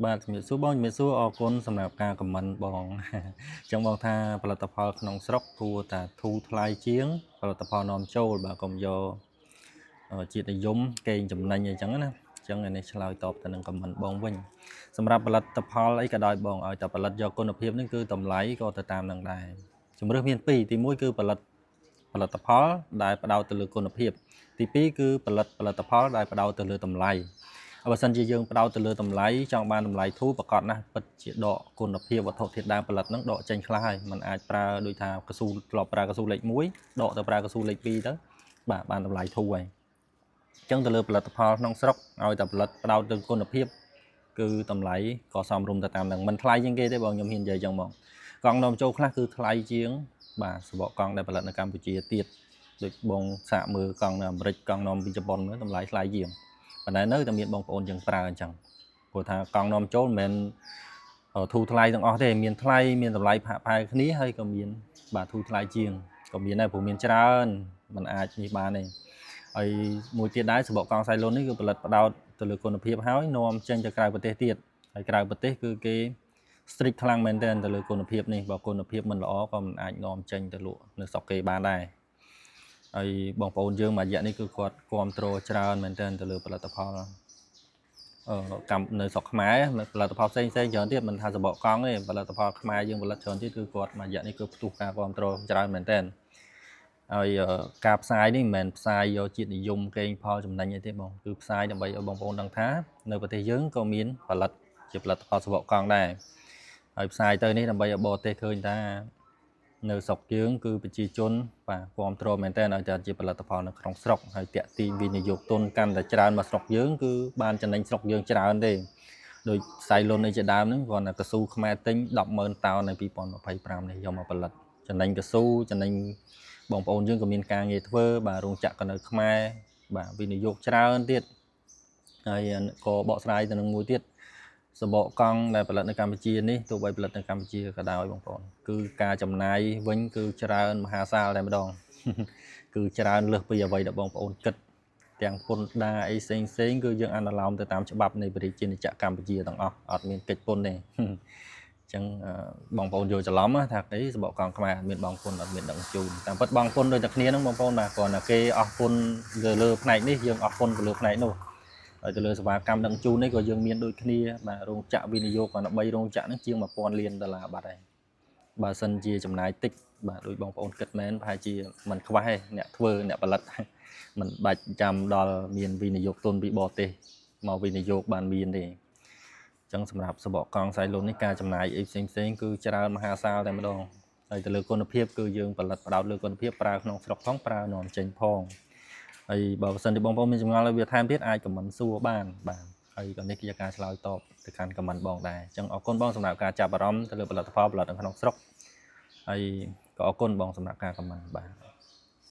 បាទជំរាបសួរបងជំរាបសួរអរគុណសម្រាប់ការខមមិនបងចឹងបងថាផលិតផលក្នុងស្រុកគួរតែធូរថ្លៃជាងផលិតផលនាំចូលបាទកុំយកជាតិនិយមកេងចំណេញអីចឹងណាចឹងនេះឆ្លើយតបទៅនឹងខមមិនបងវិញសម្រាប់ផលិតផលអីក៏ដោយបងឲ្យតែផលិតយកគុណភាពនេះគឺតម្លៃក៏ទៅតាមនឹងដែរជំរឿនមាន2ទី1គឺផលិតផលដែលផ្ដោតទៅលើគុណភាពទី2គឺផលិតផលដែលផ្ដោតទៅលើតម្លៃបើសិនជាយើងផ្ដោតទៅលើតម្លៃចង់បានតម្លៃធូរប្រកបណាស់ពិតជាដកគុណភាពវត្ថុធាតុដើមផលិតហ្នឹងដកចេញខ្លះហើយมันអាចប្រើដូចថាកស៊ូធ្លាប់ប្រើកស៊ូលេខ1ដកទៅប្រើកស៊ូលេខ2ទៅបាទបានតម្លៃធូរហើយអញ្ចឹងទៅលើផលិតផលក្នុងស្រុកឲ្យតែផលិតផ្ដោតទៅគុណភាពគឺតម្លៃក៏សមរម្យទៅតាមនឹងមិនថ្លៃជាងគេទេបងខ្ញុំហ៊ាននិយាយចឹងមកកង់នាំចូលខ្លះគឺថ្លៃជាងបាទសបកកង់ដែលផលិតនៅកម្ពុជាទៀតដូចបងសាកមើលកង់នៅអាមេរិកកង់នាំពីជប៉ុនមើលតម្លៃថ្លៃជាងប៉ុន្តែនៅតែមានបងប្អូនយើងប្រើអញ្ចឹងព្រោះថាកង់នាំចូលមិនមែនធូរថ្លៃទាំងអស់ទេមានថ្លៃមានតម្លៃផាកផាយគ្នាហើយក៏មានបាទធូរថ្លៃជាងក៏មានដែរព្រោះមានច្រើនมันអាចនេះបានទេហើយមួយទៀតដែរសបកកង់សៃឡូននេះគឺផលិតផ្ដោតទៅលើគុណភាពហើយនាំចេញទៅក្រៅប្រទេសទៀតហើយក្រៅប្រទេសគឺគេ strict ខ្លាំងមែនទែនទៅលើគុណភាពនេះបើគុណភាពមិនល្អក៏មិនអាចនាំចេញទៅលក់នៅស្រុកគេបានដែរហើយបងប្អូនយើងមួយរយៈនេះគឺគាត់គ្រប់គ្រងច្រើនមែនទែនទៅលើផលិតផលនៅស្រុកខ្មែរផលិតផលផ្សេងច្រើនទៀតមិនថាសបកកង់ទេផលិតផលខ្មែរយើងផលិតច្រើនទៀតគឺគាត់មួយរយៈនេះគឺផ្ទុះការគ្រប់គ្រងច្រើនមែនទែនហើយការផ្សាយនេះមិនមែនផ្សាយយកជាតិនិយមកេងផលចំណេញអីទេបងគឺផ្សាយដើម្បីឲ្យបងប្អូនដឹងថានៅប្រទេសយើងក៏មានផលិតជាផលិតផលសបកកង់ដែរហើយផ្សាយទៅនេះដើម្បីឲ្យបរទេសឃើញថានៅស្រុកយើងគឺប្រជាជនបាទគ្រប់គ្រងមែនតើឲ្យតែជាផលិតផលនៅក្នុងស្រុកហើយតាក់ទីវិនិយោគទុនកាន់តែច្រើនមកស្រុកយើងគឺបានចំណេញស្រុកយើងច្រើនទេដោយខ្សែលុននេះជាដើមហ្នឹងគ្រាន់តែកស៊ូខ្មែរទិញ 100000 តោននៅ2025នេះយកមកផលិតចំណេញកស៊ូចំណេញបងប្អូនយើងក៏មានការងារធ្វើបាទរោងចក្រក៏នៅខ្មែរបាទវិនិយោគច្រើនទៀតហើយក៏បកស្រាយទៅនឹងមួយទៀតសបកកង់ដែលផលិតនៅកម្ពុជានេះទោះបីផលិតនៅកម្ពុជាក៏ដោយបងប្អូនគឺការចំណាយវិញគឺច្រើនមហាសាលតែម្ដងគឺច្រើនលើសពីអ្វីដែលបងប្អូនគិតទាំងពន្ធដារអីផ្សេងគឺយើងអនុលោមទៅតាមច្បាប់នៃប្រជាជាតិកម្ពុជាទាំងអស់អត់មានកិច្ចពន្ធទេអញ្ចឹងបងប្អូនយល់ច្រឡំថាអីសបកកង់ខ្មែរអត់មានបងពន្ធអត់មានដឹងជូនតាមពិតបងពន្ធដូចតែគ្នាហ្នឹងបងប្អូនបាទគ្រាន់តែគេអស់ពន្ធទៅលើផ្នែកនេះយើងអស់ពន្ធទៅលើផ្នែកនោះហើយទៅលើសេវាកម្មដឹងជូននេះក៏យើងមានដូចគ្នាបាទរោងចក្រវិនិយោគគាត់3រោងចក្រហ្នឹងជាង$1000 លានបាត់ហើយបើសិនជាចំណាយតិចបាទដូចបងប្អូនគិតមែនប្រហែលជាមិនខ្វះទេអ្នកធ្វើអ្នកផលិតមិនបាច់ចាំដល់មានវិនិយោគទុនពីបរទេសមកវិនិយោគបានមានទេអញ្ចឹងសម្រាប់សបកកង់សៃលុននេះការចំណាយអីផ្សេងគឺច្រើនមហាសាលតែម្ដងហើយទៅលើគុណភាពគឺយើងផលិតផ្ដោតលើគុណភាពប្រើក្នុងស្រុកផងប្រើនាំចេញផងហើយបើសិនជាបងប្អូនមានចម្ងល់ឲ្យវាថែមទៀតអាចខមមិនសួរបានបាទហើយក៏នេះគឺជាការឆ្លើយតបទៅកាន់ខមមិនបងដែរអញ្ចឹងអរគុណបងសម្រាប់ការចាប់អារម្មណ៍ទៅលើផលិតផលផលិតនៅក្នុងស្រុកហើយក៏អរគុណបងសម្រាប់ការខមមិនបាទ